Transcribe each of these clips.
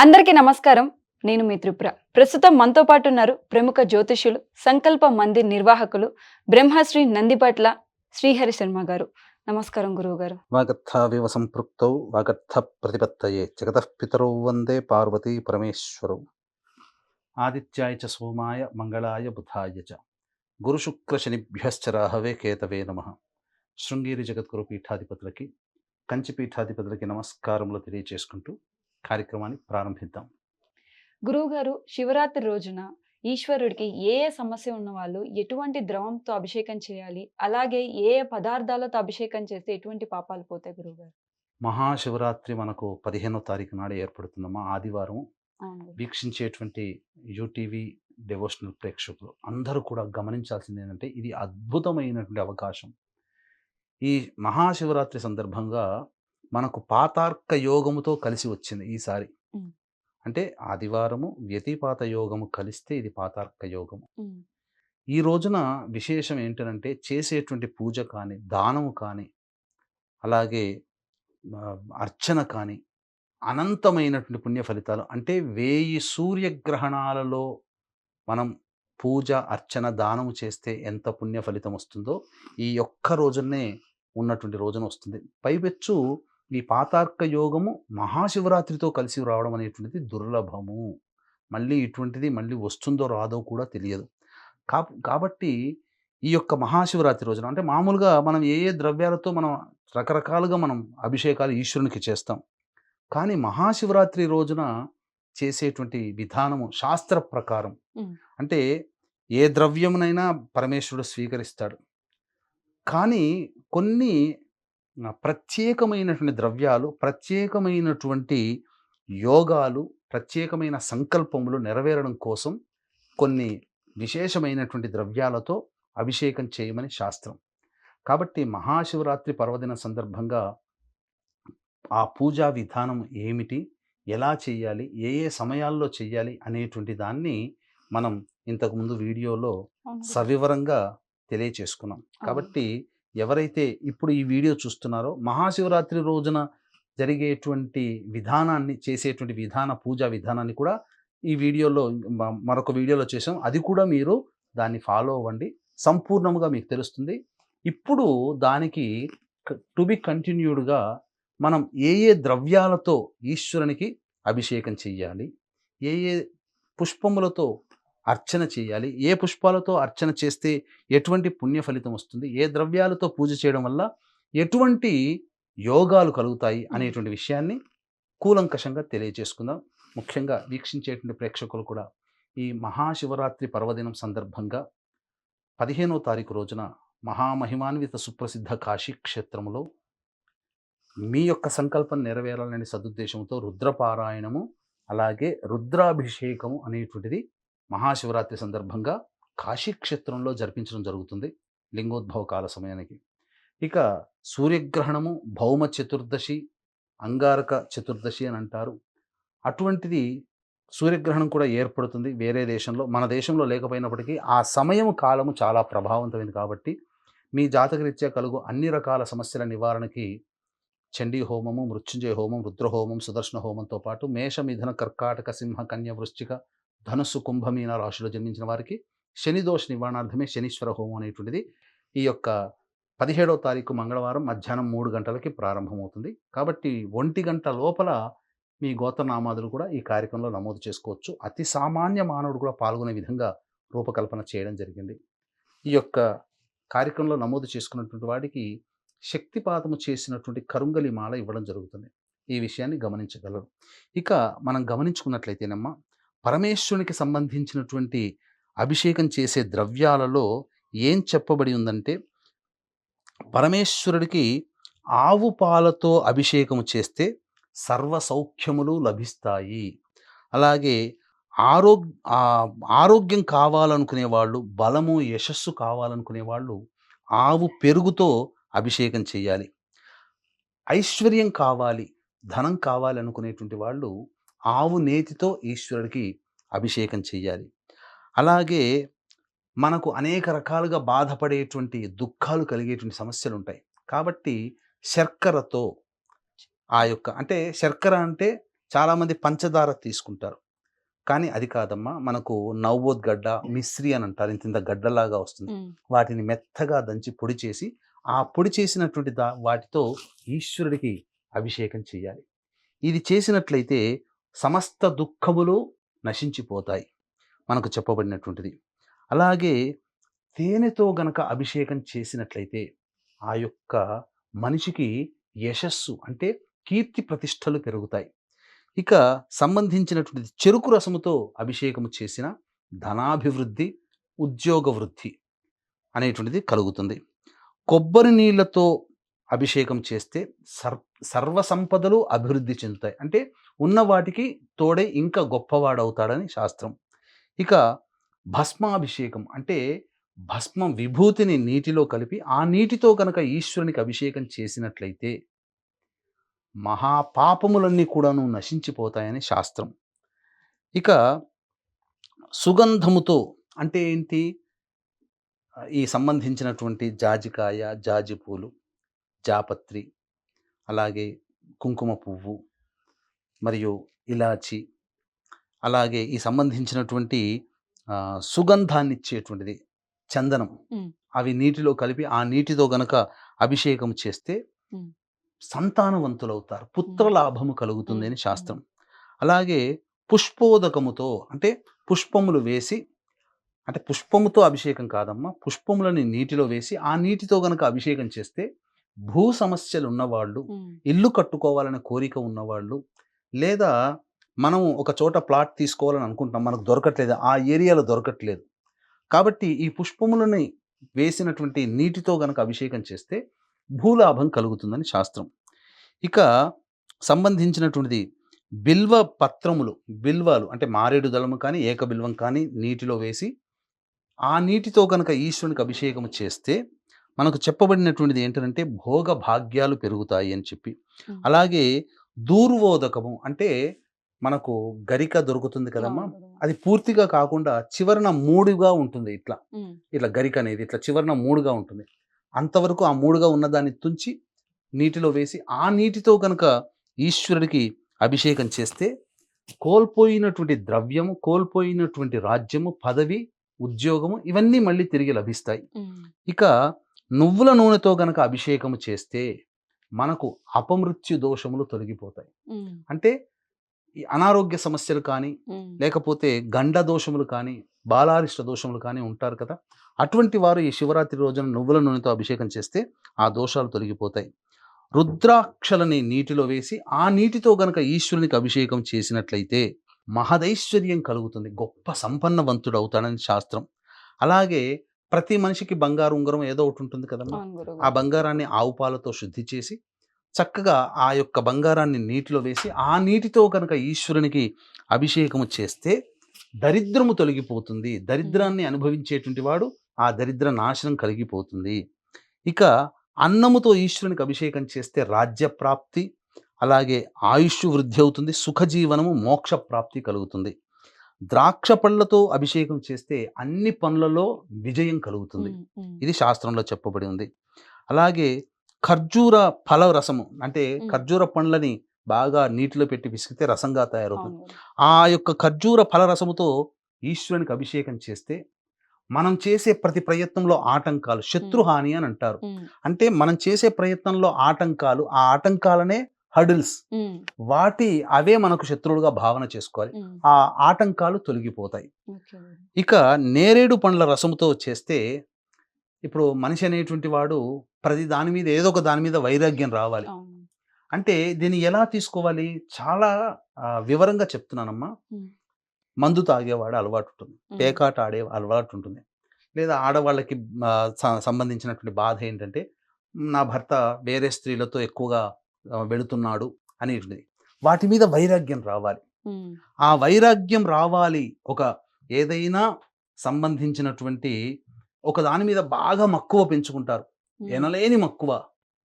అందరికీ నమస్కారం. నేను మీ త్రిపుర. ప్రస్తుతం మనతో పాటు ఉన్నారు ప్రముఖ జ్యోతిష్యులు, సంకల్ప మందిర్ నిర్వాహకులు, బ్రహ్మశ్రీ నందిపట్ల శ్రీహరి శర్మ గారు. నమస్కారం గురువుగారు. వాగర్థావివ సంపృక్తౌ వాగర్థ ప్రతిపత్తయే జగతః పితరౌ వందే పార్వతీ పరమేశ్వరౌ. ఆదిత్యాయ చ సోమాయ మంగళాయ బుధాయ చ గురుశుక్రశనిభ్యశ్చ రాహవే కేతవే నమః. శృంగేరి జగద్గురు పీఠాధిపతులకి, కంచి పీఠాధిపతులకి నమస్కారములు తెలియచేసుకుంటూ కార్యక్రమాన్ని ప్రారంభిద్దాం. గురువుగారు, శివరాత్రి రోజున ఈశ్వరుడికి ఏ సమస్య ఉన్న వాళ్ళు ఎటువంటి ద్రవంతో అభిషేకం చేయాలి? అలాగే ఏ పదార్థాలతో అభిషేకం చేస్తే ఎటువంటి పాపాలు పోతాయి గురువుగారు? మహాశివరాత్రి మనకు 15వ తారీఖు నాడు ఏర్పడుతుందమ్మా, ఆదివారం. అవును గురు. వీక్షించేటువంటి యూటీవీ డివోషనల్ ప్రేక్షకులు అందరూ కూడా గమనించాల్సింది ఏంటంటే, ఇది అద్భుతమైనటువంటి అవకాశం. ఈ మహాశివరాత్రి సందర్భంగా మనకు పాతార్క యోగముతో కలిసి వచ్చింది ఈసారి. హ్మ్. అంటే ఆదివారము వ్యతిపాత యోగము కలిస్తే ఇది పాతార్క యోగము. హ్మ్. ఈ రోజున విశేషం ఏంటనంటే, చేసేటువంటి పూజ కానీ, దానము కానీ, అలాగే అర్చన కానీ అనంతమైనటువంటి పుణ్య ఫలితాలు. అంటే 1000 సూర్యగ్రహణాలలో మనం పూజ, అర్చన, దానము చేస్తే ఎంత పుణ్య ఫలితం వస్తుందో ఈ ఒక్క రోజునే ఉన్నటువంటి రోజున వస్తుంది. పైపెచ్చు ఈ పాతార్క యోగము మహాశివరాత్రితో కలిసి రావడం అనేటువంటిది దుర్లభము. మళ్ళీ ఇటువంటిది మళ్ళీ వస్తుందో రాదో కూడా తెలియదు. కాబట్టి ఈ యొక్క మహాశివరాత్రి రోజున అంటే మామూలుగా మనం ఏ ఏ ద్రవ్యాలతో మనం రకరకాలుగా మనం అభిషేకాలు ఈశ్వరునికి చేస్తాం. కానీ మహాశివరాత్రి రోజున చేసేటువంటి విధానము శాస్త్ర ప్రకారం. హ్మ్. అంటే ఏ ద్రవ్యమునైనా పరమేశ్వరుడు స్వీకరిస్తాడు. కానీ కొన్ని ప్రత్యేకమైనటువంటి ద్రవ్యాలు, ప్రత్యేకమైనటువంటి యోగాలు, ప్రత్యేకమైన సంకల్పములు నెరవేరడం కోసం కొన్ని విశేషమైనటువంటి ద్రవ్యాలతో అభిషేకం చేయమని శాస్త్రం. కాబట్టి మహాశివరాత్రి పర్వదిన సందర్భంగా ఆ పూజా విధానం ఏమిటి? ఎలా చేయాలి? ఏ ఏ సమయాల్లో చేయాలి? అనేటువంటి దాన్ని మనం ఇంతకుముందు వీడియోలో అవును గురు. సవివరంగా తెలియచేసుకున్నాం. అవును. కాబట్టి ఎవరైతే ఇప్పుడు ఈ వీడియో చూస్తున్నారో, మహాశివరాత్రి రోజున జరిగేటువంటి విధానాన్ని, చేసేటువంటి పూజా విధానాన్ని కూడా ఈ వీడియోలో మరొక వీడియోలో చేసాం. అది కూడా మీరు దాన్ని ఫాలో అవ్వండి. సంపూర్ణముగా మీకు తెలుస్తుంది. ఇప్పుడు దానికి టు బి కంటిన్యూడ్‌గా మనం ఏ ఏ ద్రవ్యాలతో ఈశ్వరునికి అభిషేకం చెయ్యాలి? ఏ ఏ పుష్పములతో అర్చన చేయాలి? ఏ పుష్పాలతో అర్చన చేస్తే ఎటువంటి పుణ్య ఫలితం వస్తుంది? ఏ ద్రవ్యాలతో పూజ చేయడం వల్ల ఎటువంటి యోగాలు కలుగుతాయి? అనేటువంటి విషయాన్ని కూలంకషంగా తెలియజేసుకుందాం. ముఖ్యంగా వీక్షించేటువంటి ప్రేక్షకులు కూడా ఈ మహాశివరాత్రి పర్వదినం సందర్భంగా 15వ తారీఖు రోజున మహామహిమాన్విత సుప్రసిద్ధ కాశీ క్షేత్రంలో మీ యొక్క సంకల్పం నెరవేరాలనే సదుద్దేశంతో రుద్రపారాయణము, అలాగే రుద్రాభిషేకము అనేటువంటిది మహాశివరాత్రి సందర్భంగా కాశీక్షేత్రంలో జరిపించడం జరుగుతుంది లింగోద్భవ కాల సమయానికి. ఇక సూర్యగ్రహణము, భౌమ చతుర్దశి, అంగారక చతుర్దశి అని అంటారు. అటువంటిది సూర్యగ్రహణం కూడా ఏర్పడుతుంది వేరే దేశంలో. మన దేశంలో లేకపోయినప్పటికీ ఆ సమయము, కాలము చాలా ప్రభావవంతమైంది కాబట్టి మీ జాతకరీత్యా కలుగు అన్ని రకాల సమస్యల నివారణకి చండీ హోమము, మృత్యుంజయ హోమం, రుద్రహోమం, సుదర్శన హోమంతో పాటు మేష, మిథున, కర్కాటక, సింహ, కన్య, వృశ్చిక, ధనుస్సు, కుంభమీన రాశిలో జన్మించిన వారికి శని దోష నివారణార్థమే శనీశ్వర హోమం అనేటువంటిది ఈ యొక్క 17వ తారీఖు మంగళవారం మధ్యాహ్నం 3 గంటలకి ప్రారంభమవుతుంది. కాబట్టి 1 గంట లోపల మీ గోత్రనామాదులు కూడా ఈ కార్యక్రమంలో నమోదు చేసుకోవచ్చు. అతి సామాన్య మానవుడు కూడా పాల్గొనే విధంగా రూపకల్పన చేయడం జరిగింది. ఈ యొక్క కార్యక్రమంలో నమోదు చేసుకున్నటువంటి వాడికి శక్తిపాతము చేసినటువంటి కరుంగలి మాల ఇవ్వడం జరుగుతుంది. ఈ విషయాన్ని గమనించగలరు. ఇక మనం గమనించుకున్నట్లయితేనమ్మా, పరమేశ్వరునికి సంబంధించినటువంటి అభిషేకం చేసే ద్రవ్యాలలో ఏం చెప్పబడి ఉందంటే, పరమేశ్వరుడికి ఆవు పాలతో అభిషేకము చేస్తే సర్వ సౌఖ్యములు లభిస్తాయి. అలాగే ఆరోగ్ ఆరోగ్యం కావాలనుకునే వాళ్ళు, బలము, యశస్సు కావాలనుకునే వాళ్ళు ఆవు పెరుగుతో అభిషేకం చేయాలి. ఐశ్వర్యం కావాలి, ధనం కావాలి అనుకునేటువంటి వాళ్ళు ఆవు నేతితో ఈశ్వరుడికి అభిషేకం చెయ్యాలి. అలాగే మనకు అనేక రకాలుగా బాధపడేటువంటి, దుఃఖాలు కలిగేటువంటి సమస్యలుంటాయి. కాబట్టి శర్కరతో ఆ యొక్క అంటే శర్కర అంటే చాలామంది పంచదార తీసుకుంటారు. కానీ అది కాదమ్మా. మనకు నవ్వోద్గడ్డ, మిశ్రి అని అంటారు. ఇంతింత గడ్డలాగా వస్తుంది. హ్మ్. వాటిని మెత్తగా దంచి పొడి చేసి, ఆ పొడి చేసినటువంటి వాటితో ఈశ్వరుడికి అభిషేకం చేయాలి. ఇది చేసినట్లయితే సమస్త దుఃఖములు నశించిపోతాయి. మనకు చెప్పబడినటువంటిది. అలాగే తేనెతో గనక అభిషేకం చేసినట్లయితే ఆ యొక్క మనిషికి యశస్సు అంటే కీర్తి ప్రతిష్టలు పెరుగుతాయి. ఇక సంబంధించినటువంటిది చెరుకు రసముతో అభిషేకం చేసిన ధనాభివృద్ధి, ఉద్యోగ వృద్ధి అనేటువంటిది కలుగుతుంది. కొబ్బరి నీళ్లతో అభిషేకం చేస్తే సర్వ సంపదలు అభివృద్ధి చెందుతాయి. అంటే ఉన్న వాటికి తోడై ఇంకా గొప్పవాడవుతాడని శాస్త్రం. ఇక భస్మాభిషేకం అంటే భస్మం విభూతిని నీటిలో కలిపి ఆ నీటితో కనుక ఈశ్వరునికి అభిషేకం చేసినట్లయితే మహాపాపములన్నీ కూడాను నశించిపోతాయని శాస్త్రం. ఇక సుగంధముతో అంటే ఏంటి? ఈ సంబంధించినటువంటి జాజికాయ, జాజి పూలు, జాపత్రి, అలాగే కుంకుమ పువ్వు మరియు ఇలాచి, అలాగే ఈ సంబంధించినటువంటి సుగంధాన్నిచ్చేటువంటిది చందనం. హ్మ్. అవి నీటిలో కలిపి ఆ నీటితో గనక అభిషేకం చేస్తే హ్మ్. సంతానవంతులవుతారు. పుత్ర హ్మ్. లాభము కలుగుతుంది హ్మ్. అని శాస్త్రం. అలాగే పుష్పోదకముతో అంటే పుష్పములు వేసి అంటే పుష్పముతో అభిషేకం కాదమ్మా. పుష్పములని నీటిలో వేసి ఆ నీటితో గనక అభిషేకం చేస్తే భూ సమస్యలు ఉన్నవాళ్ళు, హ్మ్. ఇల్లు కట్టుకోవాలనే కోరిక ఉన్నవాళ్ళు, లేదా మనం ఒక చోట ప్లాట్ తీసుకోవాలని అనుకుంటున్నాం. మనకు దొరకట్లేదు. ఆ ఏరియాలో దొరకట్లేదు. కాబట్టి ఈ పుష్పములని వేసినటువంటి నీటితో గనక అభిషేకం చేస్తే భూలాభం కలుగుతుందని శాస్త్రం. ఇక సంబంధించినటువంటిది బిల్వ పత్రములు, బిల్వాలు అంటే మారేడు దళము కానీ, ఏకబిల్వం కానీ నీటిలో వేసి ఆ నీటితో గనక ఈశ్వరునికి అభిషేకం చేస్తే మనకు చెప్పబడినటువంటిది ఏంటంటే భోగ భాగ్యాలు పెరుగుతాయి అని చెప్పి. హ్మ్. అలాగే దూర్వోదకము అంటే మనకు గరిక దొరుకుతుంది కదమ్మా! అవును కదా! అది పూర్తిగా కాకుండా చివరన 3గా ఉంటుంది ఇట్లా. హ్మ్. ఇట్లా గరిక అనేది ఇట్లా చివరన 3గా ఉంటుంది. అంతవరకు ఆ 3గా ఉన్నదాన్ని తుంచి నీటిలో వేసి ఆ నీటితో గనక ఈశ్వరుడికి అభిషేకం చేస్తే కోల్పోయినటువంటి ద్రవ్యము, కోల్పోయినటువంటి రాజ్యము, పదవి, ఉద్యోగము ఇవన్నీ మళ్ళీ తిరిగి లభిస్తాయి. హ్మ్. ఇక నువ్వుల నూనెతో గనక అభిషేకం చేస్తే మనకు అపమృత్యు దోషములు తొలగిపోతాయి. హ్మ్. అంటే ఈ అనారోగ్య సమస్యలు కానీ, హ్మ్. లేకపోతే గండ దోషములు కానీ, బాలారిష్ట దోషములు కానీ ఉంటారు కదా! అటువంటి వారు ఈ శివరాత్రి రోజున నువ్వుల నూనెతో అభిషేకం చేస్తే ఆ దోషాలు తొలగిపోతాయి. రుద్రాక్షలని నీటిలో వేసి ఆ నీటితో గనక ఈశ్వరునికి అభిషేకం చేసినట్లయితే మహదైశ్వర్యం కలుగుతుంది. గొప్ప సంపన్నవంతుడవుతాడని శాస్త్రం. అలాగే ప్రతి మనిషికి బంగారు ఉంగరం ఏదో ఒకటి ఉంటుంది కదమ్మా! అవును ఆ గురుగారు. బంగారాన్ని ఆవు పాలతో శుద్ధి చేసి చక్కగా ఆ యొక్క బంగారాన్ని నీటిలో వేసి ఆ నీటితో కనుక ఈశ్వరునికి అభిషేకము చేస్తే దరిద్రము తొలగిపోతుంది. హ్మ్. దరిద్రాన్ని అనుభవించేటువంటి వాడు ఆ దరిద్ర నాశనం కలిగిపోతుంది. ఇక అన్నముతో ఈశ్వరునికి అభిషేకం చేస్తే రాజ్య ప్రాప్తి, అలాగే ఆయుష్షు వృద్ధి అవుతుంది. సుఖజీవనము, మోక్ష ప్రాప్తి కలుగుతుంది. ద్రాక్ష పళ్ళతో అభిషేకం చేస్తే అన్ని పనులలో విజయం కలుగుతుంది. హ్మ్. హ్మ్. ఇది శాస్త్రంలో చెప్పబడి ఉంది. అలాగే ఖర్జూర ఫల రసము అంటే హ్మ్. ఖర్జూర పండ్లని బాగా నీటిలో పెట్టి పిసికితే రసంగా తయారవుతుంది. అవును గురు. ఆ యొక్క ఖర్జూర ఫల రసముతో ఈశ్వరునికి అభిషేకం చేస్తే మనం చేసే ప్రతి ప్రయత్నంలో ఆటంకాలు హ్మ్. శత్రుహాని అని అంటారు. హ్మ్. అంటే మనం చేసే ప్రయత్నంలో ఆటంకాలు, ఆ ఆటంకాలనే హర్డిల్స్. హ్మ్. అవే మనకు శత్రువులుగా భావన చేసుకోవాలి. హ్మ్. ఆ ఆటంకాలు తొలగిపోతాయి. ఓకే గురు. ఇక నేరేడు పండ్ల రసముతో చేస్తే ఇప్పుడు మనిషి అనేటువంటి వాడు ప్రతి దాని మీద ఏదో ఒక దాని మీద వైరాగ్యం రావాలి. అవును. అంటే దీన్ని ఎలా తీసుకోవాలి? చాలా వివరంగా చెప్తున్నానమ్మా. హ్మ్. మందు తాగేవాడు అలవాటుంటుంది. హ్మ్. పేకాట ఆడే అలవాటుంటుంది. లేదా ఆడవాళ్ళకి సంబంధించినటువంటి బాధ ఏంటంటే, నా భర్త వేరే స్త్రీలతో ఎక్కువగా వెళుతున్నాడు అనేటిది. వాటి మీద వైరాగ్యం రావాలి. హ్మ్. ఆ వైరాగ్యం రావాలి. ఏదైనా సంబంధించినటువంటి ఒక దాని మీద బాగా మక్కువ పెంచుకుంటారు. హ్మ్. ఎనలేని మక్కువ.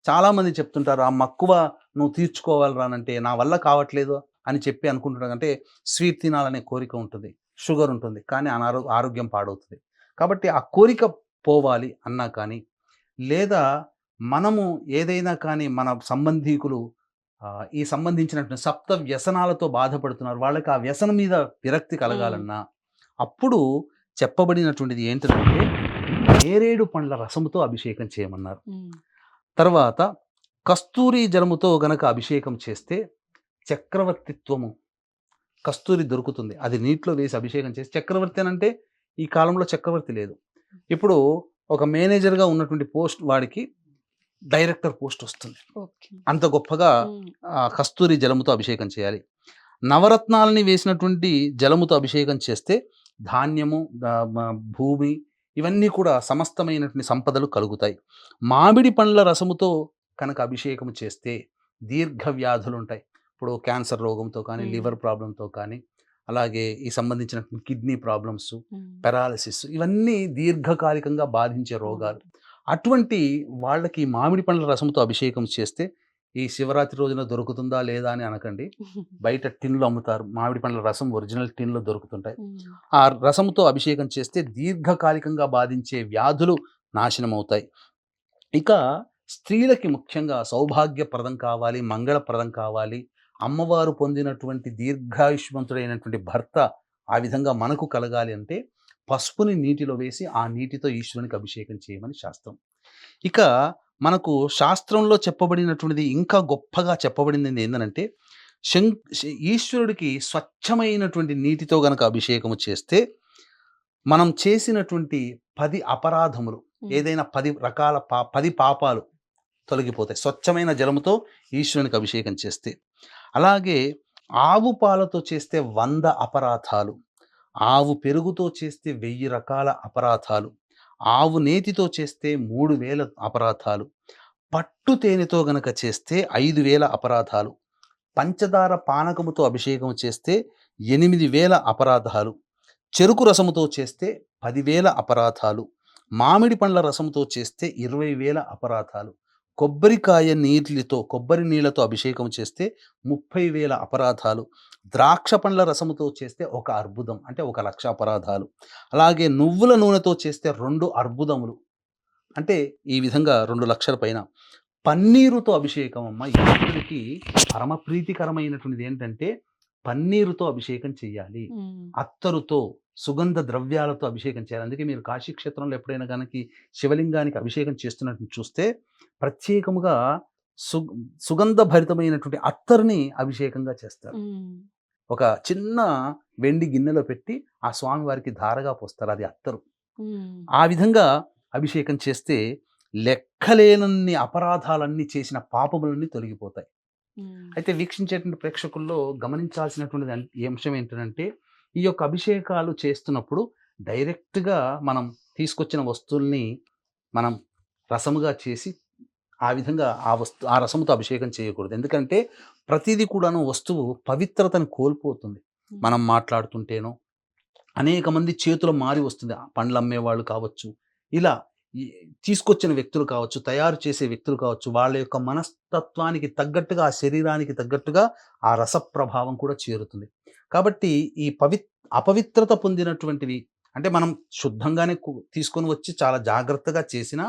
చాలామంది చెప్తుంటారు, "ఆ మక్కువ నువ్వు తీర్చుకోవాలి రానంటే, నా వల్ల కావట్లేదు" అని చెప్పి అనుకుంటున్నారు. అంటే స్వీట్ తినాలనే కోరిక ఉంటుంది. షుగర్ ఉంటుంది. కానీ ఆరోగ్యం పాడవుతుంది. కాబట్టి ఆ కోరిక పోవాలి అన్నా కానీ, లేదా మనము ఏదైనా కానీ మన సంబంధీకులు ఈ సంబంధించినటువంటి సప్త వ్యసనాలతో బాధపడుతున్నారు. వాళ్ళకి ఆ వ్యసనం మీద విరక్తి హ్మ్. కలగాలన్నా, అప్పుడు చెప్పబడినటువంటిది ఏంటంటే నేరేడు పండ్ల రసముతో అభిషేకం చేయమన్నారు. హ్మ్. తర్వాత కస్తూరి జలముతో గనక అభిషేకం చేస్తే చక్రవర్తిత్వము, కస్తూరి దొరుకుతుంది. అది నీటిలో వేసి అభిషేకం చేసి చక్రవర్తి అనంటే ఈ కాలంలో చక్రవర్తి లేదు. ఇప్పుడు ఒక మేనేజర్‌గా ఉన్నటువంటి పోస్ట్ వాడికి డైరెక్టర్ పోస్ట్ వస్తుంది. ఓకే. అంత గొప్పగా హ్మ్. కస్తూరి జలముతో అభిషేకం చేయాలి. నవరత్నాలని వేసినటువంటి జలముతో అభిషేకం చేస్తే ధాన్యము, భూమి ఇవన్నీ కూడా సమస్తమైనటువంటి సంపదలు కలుగుతాయి. మామిడి పండ్ల రసముతో కనుక అభిషేకం చేస్తే దీర్ఘ వ్యాధులుంటాయి. ఇప్పుడు క్యాన్సర్ రోగంతో కానీ, హ్మ్. లివర్ ప్రాబ్లమ్‌తో కానీ, అలాగే ఈ సంబంధించినటువంటి కిడ్నీ ప్రాబ్లమ్స్, హ్మ్. పెరాలిసిస్ ఇవన్నీ దీర్ఘకాలికంగా బాధించే రోగాలు. అవును. అటువంటి వాళ్ళకి మామిడి పండ్ల రసంతో అభిషేకం చేస్తే ఈ శివరాత్రి రోజున దొరుకుతుందా లేదా అని అనకండి. బయట టిన్‌లో అమ్ముతారు. మామిడి పండ్ల రసం ఒరిజినల్ టిన్‌లో దొరుకుతుంటాయి. హ్మ్. ఆ రసంతో అభిషేకం చేస్తే దీర్ఘకాలికంగా బాధించే వ్యాధులు నాశనమవుతాయి. ఇక స్త్రీలకి ముఖ్యంగా సౌభాగ్యప్రదం కావాలి, మంగళప్రదం కావాలి. అమ్మవారు పొందినటువంటి దీర్ఘాయుష్మంతుడైనటువంటి భర్త ఆ విధంగా మనకు కలగాలి అంటే పసుపుని నీటిలో వేసి ఆ నీటితో ఈశ్వరునికి అభిషేకం చేయమని శాస్త్రం. ఇక మనకు శాస్త్రంలో చెప్పబడినటువంటిది ఇంకా గొప్పగా చెప్పబడింది ఏందనంటే శం ఈశ్వరుడికి స్వచ్ఛమైనటువంటి నీటితో గనక అభిషేకము చేస్తే మనం చేసినటువంటి 10 అపరాధములు హ్మ్. ఏదైనా 10 రకాల 10 పాపాలు తొలగిపోతాయి. స్వచ్ఛమైన జలముతో ఈశ్వరునికి అభిషేకం చేస్తే. అలాగే ఆవు పాలతో చేస్తే 100 అపరాధాలు. ఆవు పెరుగుతో చేస్తే 1000 రకాల అపరాధాలు. ఆవు నేతితో చేస్తే 3000 అపరాధాలు. పట్టు తేనెతో గనక చేస్తే 5000 అపరాధాలు. పంచదార పానకముతో అభిషేకం చేస్తే 8000 అపరాధాలు. చెరుకు రసముతో చేస్తే 10,000 అపరాధాలు. మామిడి పండ్ల రసంతో చేస్తే 20,000 అపరాధాలు. కొబ్బరి నీళ్లతో అభిషేకం చేస్తే 30,000 అపరాధాలు. ద్రాక్ష పండ్ల రసముతో చేస్తే ఒక అర్బుదం అంటే 1,00,000 అపరాధాలు. అలాగే నువ్వుల నూనెతో చేస్తే 2 అర్బుదములు. అంటే ఈ విధంగా 2,00,000 పైన. పన్నీరుతో అభిషేకం అమ్మ ఈశ్వరుడికి పరమ ప్రీతికరమైనటువంటిది ఏంటంటే పన్నీరుతో అభిషేకం చెయ్యాలి. హ్మ్. అత్తరుతో, సుగంధ ద్రవ్యాలతో అభిషేకం చేయాలి. అందుకే మీరు కాశీ క్షేత్రంలో ఎప్పుడైనా గనక శివలింగానికి అభిషేకం చేస్తున్నట్టు చూస్తే ప్రత్యేకముగా సు సుగంధ భరితమైనటువంటి అత్తరుని అభిషేకంగా చేస్తారు. హ్మ్. ఒక చిన్న వెండి గిన్నెలో పెట్టి ఆ స్వామివారికి ధారగా పోస్తారు. అది అత్తరు. హ్మ్. ఆ విధంగా అభిషేకం చేస్తే లెక్కలేనన్ని అపరాధాలన్నీ చేసిన పాపములన్నీ తొలగిపోతాయి. హ్మ్. అయితే వీక్షించేటువంటి ప్రేక్షకుల్లో గమనించాల్సినటువంటిది ఈ అంశం ఏంటంటే ఈ యొక్క అభిషేకాలు చేస్తున్నప్పుడు డైరెక్ట్‌గా మనం తీసుకొచ్చిన వస్తువుల్ని మనం రసముగా చేసి ఆ విధంగా ఆ రసముతో అభిషేకం చేయకూడదు. ఎందుకంటే ప్రతీది కూడాను వస్తువు పవిత్రతను కోల్పోతుంది. హ్మ్. మనం మాట్లాడుతుంటేనో అనేక మంది చేతుల మారి వస్తుంది. పండ్లు అమ్మేవాళ్ళు కావచ్చు. ఇలా ఈ తీసుకొచ్చిన వ్యక్తులు కావచ్చు, తయారు చేసే వ్యక్తులు కావచ్చు, వాళ్ళ యొక్క మనస్తత్వానికి తగ్గట్టుగా, ఆ శరీరానికి తగ్గట్టుగా ఆ రస ప్రభావం కూడా చేరుతుంది. కాబట్టి ఈ అపవిత్రత పొందినటువంటివి అంటే మనం శుద్ధంగానే తీసుకొని వచ్చి చాలా జాగ్రత్తగా చేసినా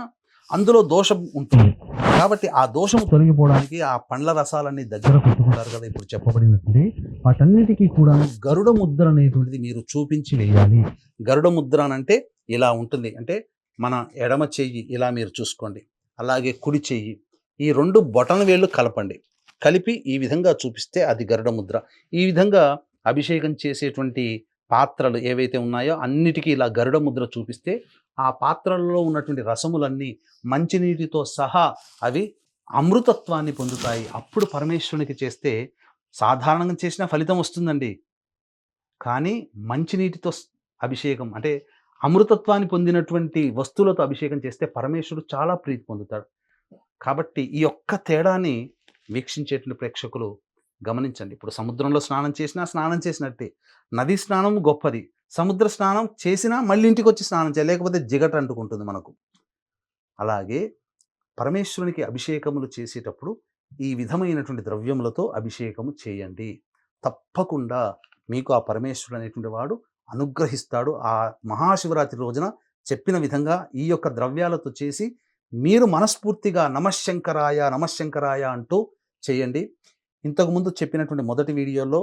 అందులో దోషం ఉంటుంది. కాబట్టి ఆ దోషం తొలగిపోవడానికి ఆ పండ్ల రసాలన్నీ దగ్గర పెట్టుకుంటారు కదా! ఇప్పుడు చెప్పబడినట్లే వాటన్నిటికీ కూడా గరుడ ముద్ర అనేటువంటిది మీరు చూపించి వేయాలి. గరుడ ముద్ర అనంటే ఇలా ఉంటుంది. అంటే మన ఎడమ చెయ్యి ఇలా మీరు చూసుకోండి. అలాగే కుడి చెయ్యి ఈ 2 బొటన వేళ్ళు కలపండి. కలిపి ఈ విధంగా చూపిస్తే అది గరుడ ముద్ర. ఈ విధంగా అభిషేకం చేసేటువంటి పాత్రలు ఏవైతే ఉన్నాయో అన్నిటికీ ఇలా గరుడ ముద్ర చూపిస్తే ఆ పాత్రలలో ఉన్నటువంటి రసములన్నీ మంచినీటితో సహా అవి అమృతత్వాన్ని పొందుతాయి. అప్పుడు పరమేశ్వరునికి చేస్తే సాధారణంగా చేసిన ఫలితం వస్తుందండి. కానీ మంచినీటితో అభిషేకం అంటే అమృతత్వాన్ని పొందినటువంటి వస్తువులతో అభిషేకం చేస్తే పరమేశ్వరుడు చాలా ప్రీతి పొందుతాడు. కాబట్టి ఈ ఒక్క తేడాని వీక్షించేటువంటి ప్రేక్షకులు గమనించండి. ఇప్పుడు సముద్రంలో స్నానం చేసినా స్నానం చేసినట్టే. నది స్నానం గొప్పది. సముద్ర స్నానం చేసినా మళ్ళీ ఇంటికొచ్చి స్నానం చేయాలి. లేకపోతే జిగట అంటుకుంటుంది మనకు. అలాగే పరమేశ్వరునికి అభిషేకములు చేసేటప్పుడు ఈ విధమైనటువంటి ద్రవ్యములతో అభిషేకము చేయండి. తప్పకుండా మీకు ఆ పరమేశ్వరుడు అనేటువంటి వాడు అనుగ్రహిస్తాడు. ఆ మహాశివరాత్రి రోజున చెప్పిన విధంగా ఈ యొక్క ద్రవ్యాలతో చేసి మీరు మనస్ఫూర్తిగా నమఃశంకరాయ, నమఃశంకరాయ అంటూ చేయండి. ఇంతకుముందు చెప్పినటువంటి మొదటి వీడియోలో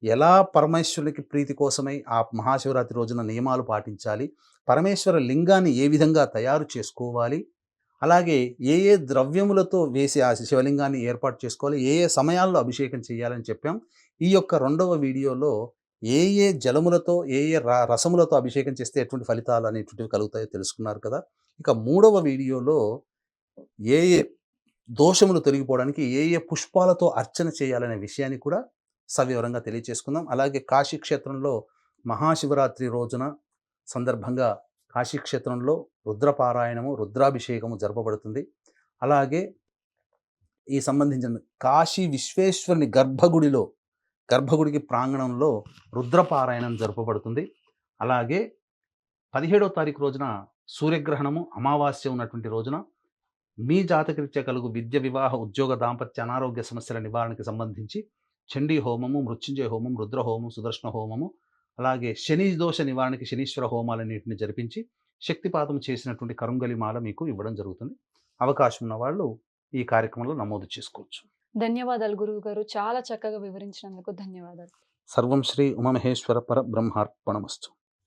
ఎలా పరమేశ్వరునికి ప్రీతి కోసమై ఆ మహాశివరాత్రి రోజున నియమాలు పాటించాలి, పరమేశ్వర లింగాన్ని ఏ విధంగా తయారు చేసుకోవాలి, అలాగే ఏ ఏ ద్రవ్యములతో వేసి ఆ శివలింగాన్ని ఏర్పాటు చేసుకోవాలి, ఏ ఏ సమయాల్లో అభిషేకం చేయాలని చెప్పాం. ఈ యొక్క రెండవ వీడియోలో ఏ ఏ జలములతో ఏ ఏ రసములతో అభిషేకం చేస్తే ఎటువంటి ఫలితాలు అనేటువంటివి కలుగుతాయో తెలుసుకున్నారు కదా. ఇక మూడవ వీడియోలో ఏ ఏ దోషములు తొలగిపోవడానికి ఏ ఏ పుష్పాలతో అర్చన చేయాలనే విషయాన్ని కూడా సవివరంగా తెలియచేసుకుందాం. అలాగే కాశీ క్షేత్రంలో మహాశివరాత్రి రోజున సందర్భంగా కాశీ క్షేత్రంలో రుద్రపారాయణము, రుద్రాభిషేకము జరపబడుతుంది. అలాగే ఈ సంబంధించిన కాశీ విశ్వేశ్వరుని గర్భగుడికి ప్రాంగణంలో రుద్రపారాయణం జరపబడుతుంది. అలాగే 17వ తారీఖు రోజున సూర్యగ్రహణము, అమావాస్య ఉన్నటువంటి రోజున మీ జాతకరీత్యా కలుగు విద్య, వివాహ, ఉద్యోగ, దాంపత్య, అనారోగ్య సమస్యల నివారణకి సంబంధించి చండీ హోమము, మృత్యుంజయ హోమం, రుద్ర హోమం, సుదర్శన హోమము, అలాగే శని దోష నివారణకి శనీశ్వర హోమాలన్నింటిని జరిపించి శక్తిపాతం చేసినటువంటి కరుంగలి మాల మీకు ఇవ్వడం జరుగుతుంది. అవకాశం ఉన్న వాళ్ళు ఈ కార్యక్రమంలో నమోదు చేసుకోవచ్చు. ధన్యవాదాలు గురువు గారు. చాలా చక్కగా వివరించినందుకు ధన్యవాదాలు. సర్వం శ్రీ ఉమామహేశ్వర పరబ్రహ్మార్పణమస్తు.